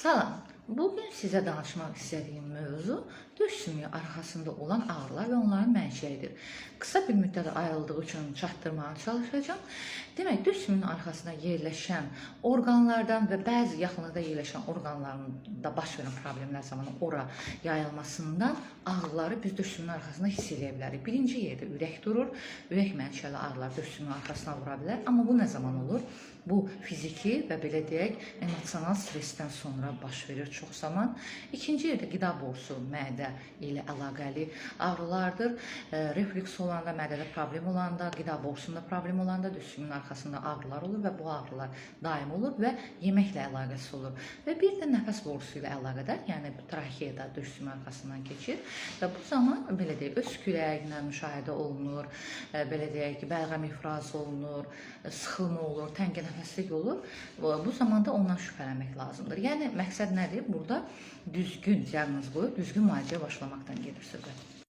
Salam. Bugün sizə danışmaq istədiyim mövzu döş sümüyü arxasında olan ağrılar və onların mənşəyidir. Qısa bir müddət ayrıldığı üçün çatdırmağa çalışacağım. Demək, döş sümüyünün arxasında yerləşən orqanlardan və bəzi yaxınlıqda yerləşən orqanlarında baş verən problemlər zamanı ora yayılmasından ağrıları biz döş sümüyünün arxasında hiss edə bilərik. Birinci yerdə ürək durur. Ürək mənşəli ağrılar döş sümüyünün arxasına vura bilər. Amma bu nə zaman olur? Bu fiziki və belə deyək, emosional stressdən sonra baş verir çox zaman. İkinci yerdə qida borusu, mədə ilə əlaqəli ağrılardır. Reflüks olanda, mədədə problem olanda, qida borusunda problem olanda döş sümüyünün arxasında ağrılar olur və bu ağrılar daim olur və yeməklə əlaqəsi olur. Və bir də nəfəs borusu ilə əlaqədar, yəni traxeada döş sümüyü arxasından keçir və bu zaman belə deyək, öskürəklə müşahidə olunur, belə deyək ki, bəlğəm ifraz olunur, sıxılma olur, təngə nəfəslik olur. Bu zamanda ondan şübhələnmək lazımdır. Yəni məqsəd nədir? Burada düzgün diaqnoz qoyub, düzgün müalicəyə başlamaqdan gedir söhbət.